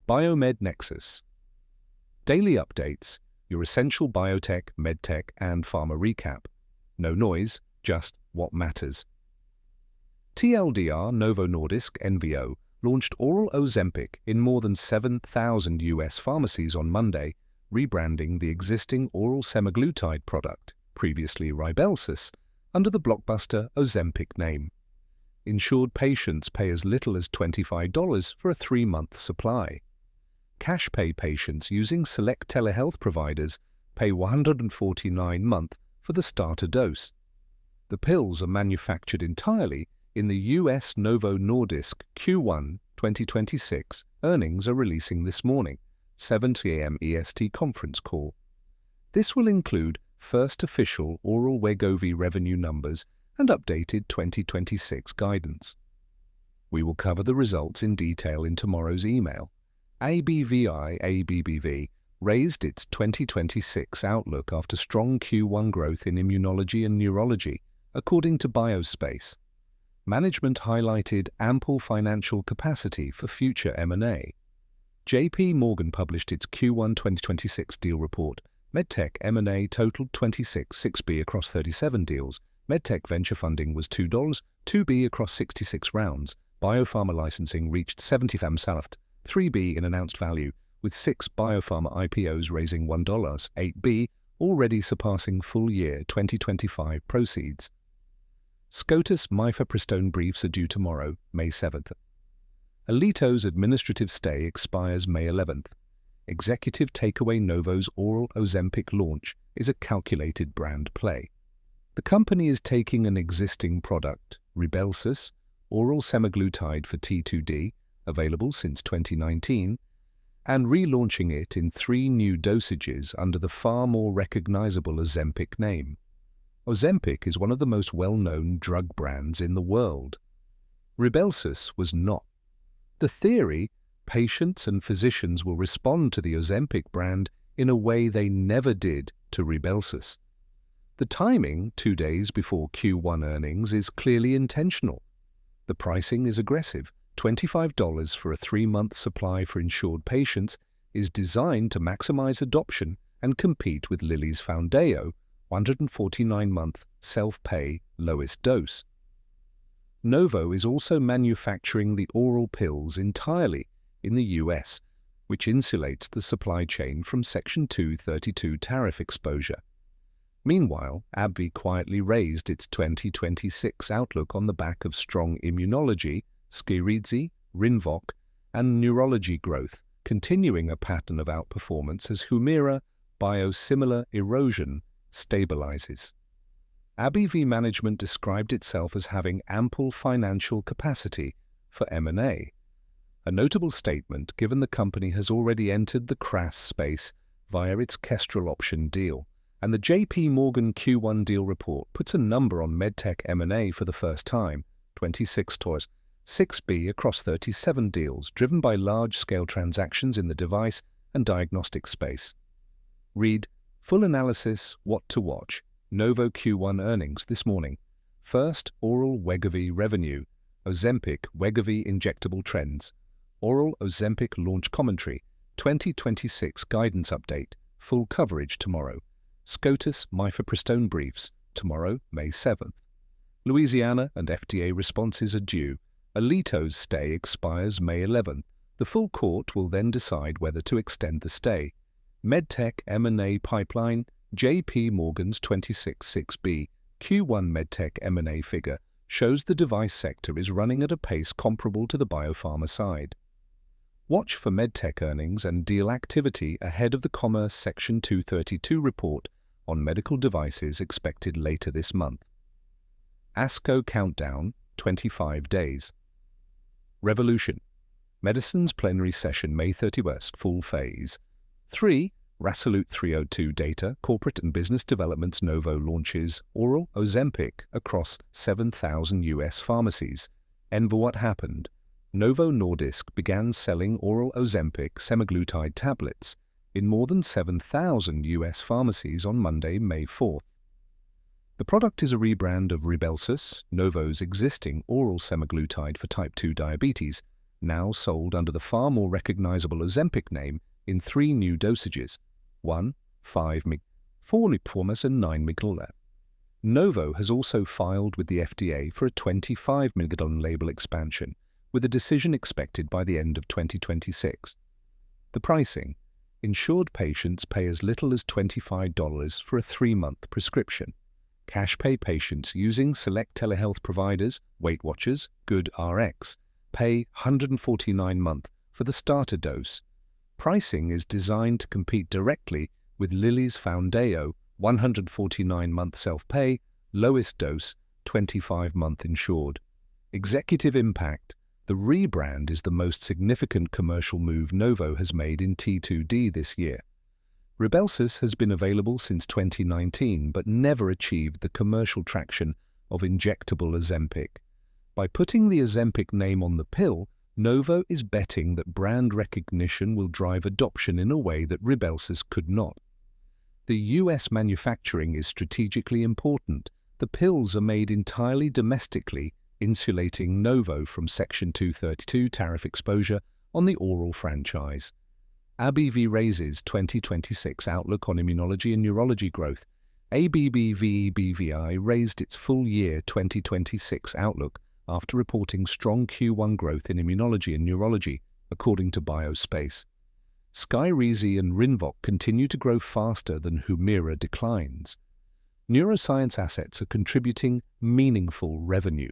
Biomed Nexus. Daily updates, your essential biotech, medtech, and pharma recap. No noise, just what matters. TLDR Novo Nordisk NVO launched oral Ozempic in more than 7,000 US pharmacies on Monday, rebranding the existing oral semaglutide product, previously Rybelsus, under the blockbuster Ozempic name. Insured patients pay as little as $25 for a 3-month supply. Cash pay patients using select telehealth providers pay $149 a month for the starter dose. The pills are manufactured entirely in the US Novo Nordisk Q1 2026 earnings are releasing this morning, 7 a.m. EST conference call. This will include first official oral Wegovy revenue numbers and updated 2026 guidance. We will cover the results in detail in tomorrow's email. AbbVie raised its 2026 outlook after strong Q1 growth in immunology and neurology, according to Biospace. Management highlighted ample financial capacity for future M&A. JP Morgan published its Q1 2026 deal report. Medtech M&A totaled $26.6 across 37 deals. Medtech venture funding was $2.2 across 66 rounds. Biopharma licensing reached $70.3 in announced value, with 6 biopharma IPOs raising $1.8 already surpassing full-year 2025 proceeds. SCOTUS mifepristone briefs are due tomorrow, May 7th. Alito's administrative stay expires May 11th. Executive takeaway Novo's oral Ozempic launch is a calculated brand play. The company is taking an existing product, Rybelsus, oral semaglutide for T2D, available since 2019, and relaunching it in 3 new dosages under the far more recognizable Ozempic name. Ozempic is one of the most well-known drug brands in the world. Rybelsus was not. The theory, patients and physicians will respond to the Ozempic brand in a way they never did to Rybelsus. The timing, 2 days before Q1 earnings, is clearly intentional. The pricing is aggressive. $25 for a 3-month supply for insured patients is designed to maximize adoption and compete with Lilly's Foundayo, 149-month self-pay lowest dose. Novo is also manufacturing the oral pills entirely in the US, which insulates the supply chain from Section 232 tariff exposure. Meanwhile, AbbVie quietly raised its 2026 outlook on the back of strong immunology, Skyrizi, Rinvoq, and neurology growth, continuing a pattern of outperformance as Humira biosimilar erosion stabilizes. AbbVie management described itself as having ample financial capacity for M&A, a notable statement given the company has already entered the CRAS space via its Kestrel option deal, and the JP Morgan Q1 deal report puts a number on medtech M&A for the first time, $26.6 across 37 deals, driven by large-scale transactions in the device and diagnostic space. Read full analysis, what to watch. Novo Q1 earnings this morning. First, oral Wegovy revenue. Ozempic Wegovy injectable trends. Oral Ozempic launch commentary. 2026 guidance update. Full coverage tomorrow. SCOTUS mifepristone briefs. Tomorrow, May 7th. Louisiana and FDA responses are due. Alito's stay expires May 11th. The full court will then decide whether to extend the stay. Medtech M&A pipeline. JP Morgan's 26.6 Q1 medtech M&A figure shows the device sector is running at a pace comparable to the biopharma side. Watch for medtech earnings and deal activity ahead of the Commerce Section 232 report on medical devices expected later this month. ASCO countdown, 25 days. Revolution. Medicine's plenary session May 31st, full phase. 3. Resolute 302 data, corporate and business developments. Novo launches oral Ozempic across 7,000 US pharmacies. And what happened? Novo Nordisk began selling oral Ozempic semaglutide tablets in more than 7,000 US pharmacies on Monday, May 4th. The product is a rebrand of Rybelsus, Novo's existing oral semaglutide for type 2 diabetes, now sold under the far more recognizable Ozempic name in 3 new dosages: 1, 5 mg, 4 mg, and 9 mg. Novo has also filed with the FDA for a 25 mg label expansion, with a decision expected by the end of 2026. The pricing: insured patients pay as little as $25 for a 3-month prescription. Cash pay patients using select telehealth providers, Weight Watchers, GoodRx, pay $149 a month for the starter dose. Pricing is designed to compete directly with Lilly's Foundeo, $149-month self-pay, lowest dose, 25-month insured. Executive impact: the rebrand is the most significant commercial move Novo has made in T2D this year. Rybelsus has been available since 2019 but never achieved the commercial traction of injectable Ozempic. By putting the Ozempic name on the pill, Novo is betting that brand recognition will drive adoption in a way that Rybelsus could not. The US manufacturing is strategically important. The pills are made entirely domestically, insulating Novo from Section 232 tariff exposure on the oral franchise. AbbVie raises 2026 outlook on immunology and neurology growth. AbbVie raised its full-year 2026 outlook after reporting strong Q1 growth in immunology and neurology, according to Biospace. Skyrizi and Rinvoq continue to grow faster than Humira declines. Neuroscience assets are contributing meaningful revenue.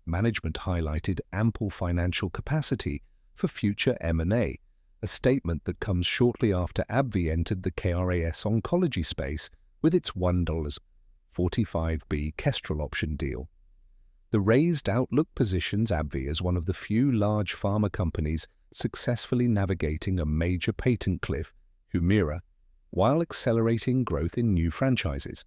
Management highlighted ample financial capacity for future M&A, a statement that comes shortly after AbbVie entered the KRAS oncology space with its $1.45b Kestrel option deal. The raised outlook positions AbbVie as one of the few large pharma companies successfully navigating a major patent cliff, Humira, while accelerating growth in new franchises.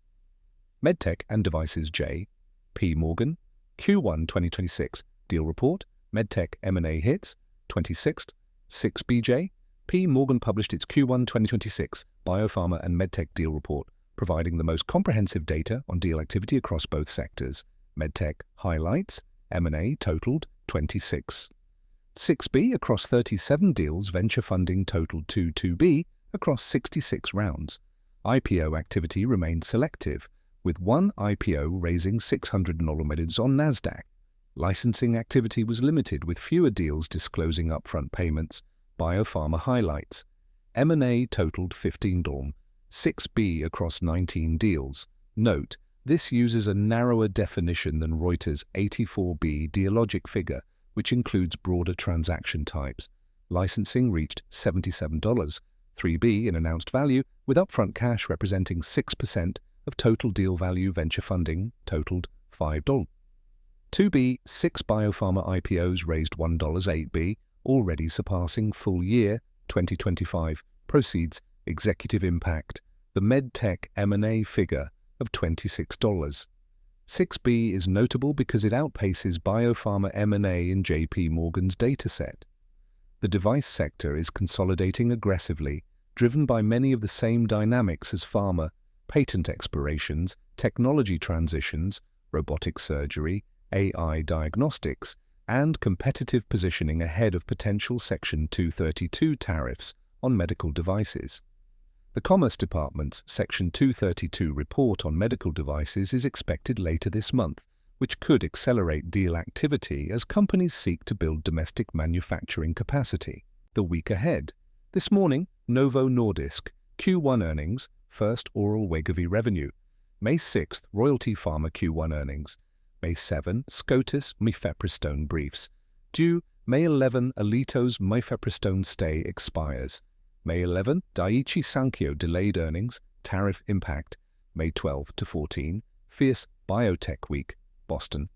Medtech and Devices J.P. Morgan, Q1 2026 Deal Report, Medtech M&A Hits, 26th, 6BJ. P. Morgan published its Q1 2026 Biopharma and Medtech Deal Report, providing the most comprehensive data on deal activity across both sectors. Medtech highlights: M&A totaled 26. 6B across 37 deals, venture funding totaled 2B across 66 rounds. IPO activity remained selective, with one IPO raising $600 million on Nasdaq. Licensing activity was limited, with fewer deals disclosing upfront payments. Biopharma highlights: M&A totaled 15 6B across 19 deals. Note: this uses a narrower definition than Reuters' 84B Dealogic figure, which includes broader transaction types. Licensing reached $77, 3B in announced value, with upfront cash representing 6% of total deal value. Venture funding totaled $5. 2B, 6 biopharma IPOs raised $1.8b, already surpassing full-year 2025 proceeds. Executive impact: the medtech M&A figure of $26. 6B is notable because it outpaces biopharma M&A in JP Morgan's dataset. The device sector is consolidating aggressively, driven by many of the same dynamics as pharma: patent expirations, technology transitions, robotic surgery, AI diagnostics, and competitive positioning ahead of potential Section 232 tariffs on medical devices. The Commerce Department's Section 232 report on medical devices is expected later this month, which could accelerate deal activity as companies seek to build domestic manufacturing capacity. The week ahead. This morning, Novo Nordisk, Q1 earnings, first oral Wegovy revenue. May 6th, Royalty Pharma Q1 earnings. May 7, Scotus mifepristone briefs. Due May 11, Alito's mifepristone stay expires. May 11, Daiichi Sankyo delayed earnings, tariff impact. May 12 to 14, Fierce Biotech Week, Boston.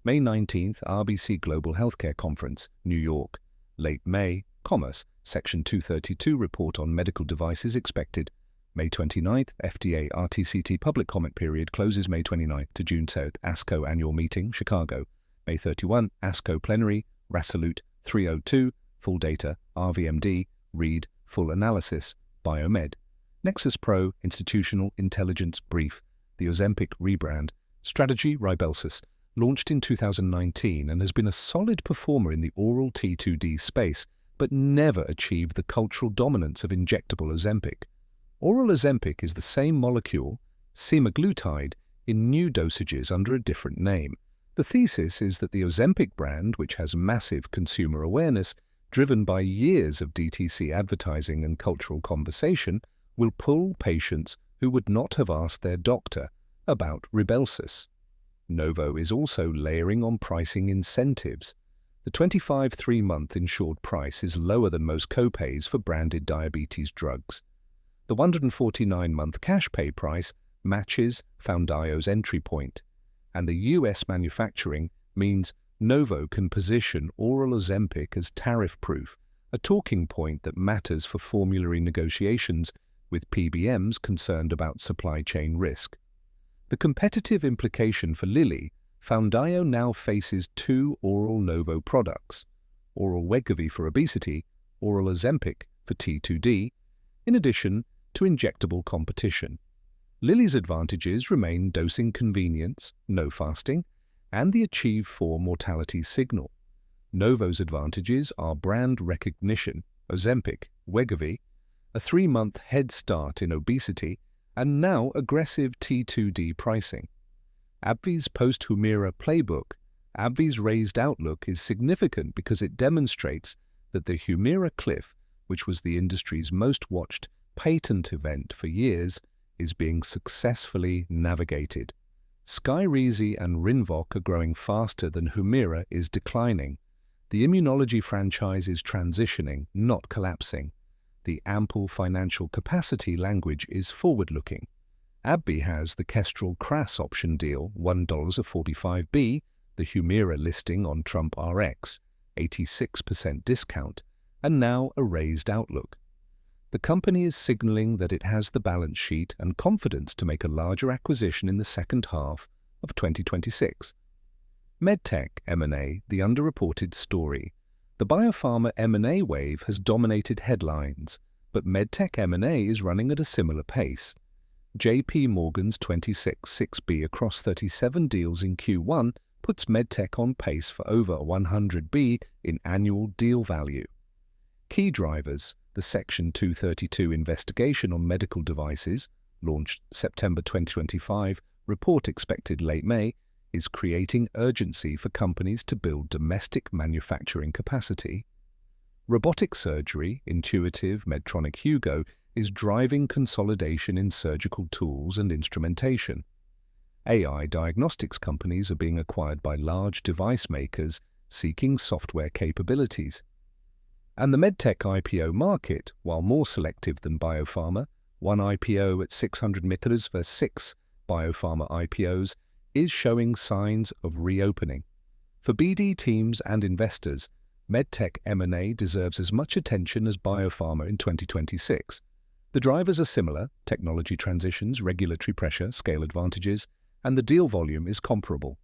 May 19th, RBC Global Healthcare Conference, New York. Late May, Commerce, Section 232 report on medical devices expected. May 29th, FDA RTCT public comment period closes. May 29th to June 3rd, ASCO annual meeting, Chicago. May 31, ASCO plenary, Resolute 302, full data, RVMD, read, full analysis, Biomed. Nexus Pro Institutional Intelligence Brief, the Ozempic rebrand, strategy Rybelsus, launched in 2019 and has been a solid performer in the oral T2D space, but never achieved the cultural dominance of injectable Ozempic. Oral Ozempic is the same molecule, semaglutide, in new dosages under a different name. The thesis is that the Ozempic brand, which has massive consumer awareness, driven by years of DTC advertising and cultural conversation, will pull patients who would not have asked their doctor about Rybelsus. Novo is also layering on pricing incentives. The 25 3-month insured price is lower than most copays for branded diabetes drugs. The 149-month cash pay price matches Foundayo's entry point, and the US manufacturing means Novo can position oral Ozempic as tariff-proof, a talking point that matters for formulary negotiations with PBMs concerned about supply chain risk. The competitive implication for Lilly, Foundayo now faces 2 oral Novo products, oral Wegovy for obesity, oral Ozempic for T2D, in addition to injectable competition. Lilly's advantages remain dosing convenience, no fasting, and the ACHIEVE-4 mortality signal. Novo's advantages are brand recognition, Ozempic, Wegovy, a 3-month head start in obesity, and now aggressive T2D pricing. AbbVie's post-Humira playbook, AbbVie's raised outlook, is significant because it demonstrates that the Humira cliff, which was the industry's most watched patent event for years, is being successfully navigated. Skyrizi and Rinvoq are growing faster than Humira is declining. The immunology franchise is transitioning, not collapsing. The ample financial capacity language is forward-looking. AbbVie has the Kestrel Crass option deal, $1.45b, the Humira listing on Trump RX, 86% discount, and now a raised outlook. The company is signaling that it has the balance sheet and confidence to make a larger acquisition in the second half of 2026. Medtech M&A, the underreported story. The biopharma M&A wave has dominated headlines, but medtech M&A is running at a similar pace. JP Morgan's 26.6b across 37 deals in Q1 puts medtech on pace for over 100b in annual deal value. Key drivers: the Section 232 investigation on medical devices, launched September 2025, report expected late May, is creating urgency for companies to build domestic manufacturing capacity. Robotic surgery, Intuitive, Medtronic, Hugo, is driving consolidation in surgical tools and instrumentation. AI diagnostics companies are being acquired by large device makers seeking software capabilities. And the medtech IPO market, while more selective than biopharma, one IPO at 600 meters versus 6 biopharma IPOs, is showing signs of reopening. For BD teams and investors, medtech M&A deserves as much attention as biopharma in 2026. The drivers are similar: technology transitions, regulatory pressure, scale advantages, and the deal volume is comparable.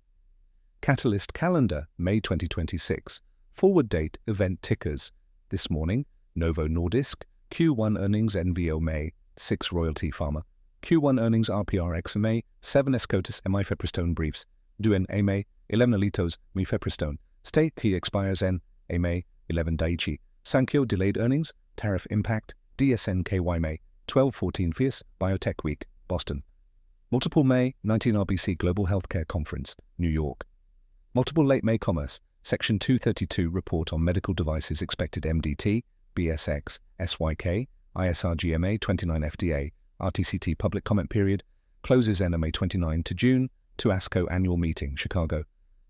Catalyst calendar, May 2026. Forward date, event tickers. This morning, Novo Nordisk, Q1 earnings NVO May, 6 Royalty Pharma, Q1 earnings RPR XMA, 7 Escotus Mifepristone briefs, Duen AMA, 11 Alitos Mifepristone, Stay Key expires N, AMA, 11 Daiichi, Sankyo delayed earnings, tariff impact, DSN KY May, 12-14 Fierce, Biotech Week, Boston. Multiple May, 19 RBC Global Healthcare Conference, New York. Multiple late May commerce, Section 232 report on medical devices expected MDT, BSX, SYK, ISR-GMA 29 FDA, RTCT public comment period, closes NMA 29 to June, to ASCO annual meeting, Chicago.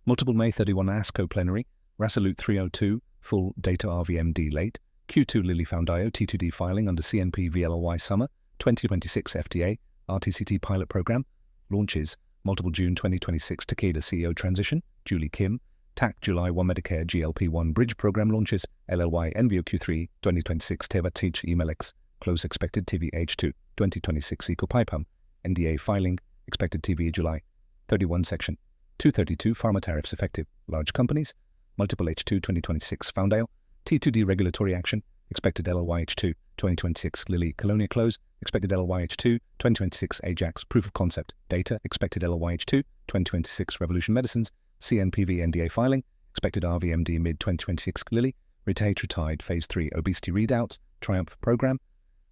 Multiple May 31 ASCO plenary, Rasolute 302, full data RVMD late, Q2 Lilly Foundayo T2D filing under CNP VLOY summer, 2026 FDA, RTCT pilot program, launches, multiple June 2026 Takeda CEO transition, Julie Kim, TAC July 1 Medicare GLP-1 bridge program launches, LLY NVO Q3 2026 Teva Teach Emelix, close expected TV H2 2026 EcoPipam, NDA filing, expected TV July 31 Section 232 Pharma tariffs effective, large companies, multiple H2 2026 Foundayo, T2D regulatory action, expected LLY H2 2026 Lilly Colonia close, expected LLY H2 2026 Ajax proof of concept, data, expected LLY H2 2026 Revolution Medicines, CNPV NDA filing, expected RVMD mid-2026 Lilly, retatrutide phase 3 obesity readouts, Triumph program,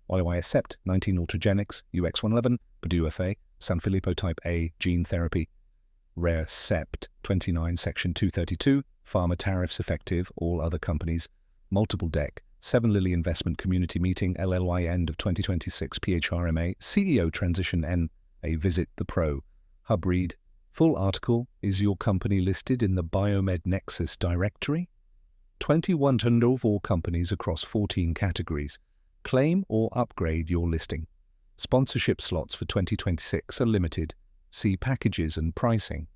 OLY Acept, 19 Ultragenics, UX111, PDUFA, Sanfilippo type A gene therapy, Rare Sept, 29 Section 232, pharma tariffs effective, all other companies, multiple deck, 7 Lilly Investment Community Meeting, LLY end of 2026, PHRMA, CEO transition N, a visit the pro, hub read, full article, is your company listed in the Biomed Nexus directory? 21 to Novo companies across 14 categories. Claim or upgrade your listing. Sponsorship slots for 2026 are limited. See packages and pricing.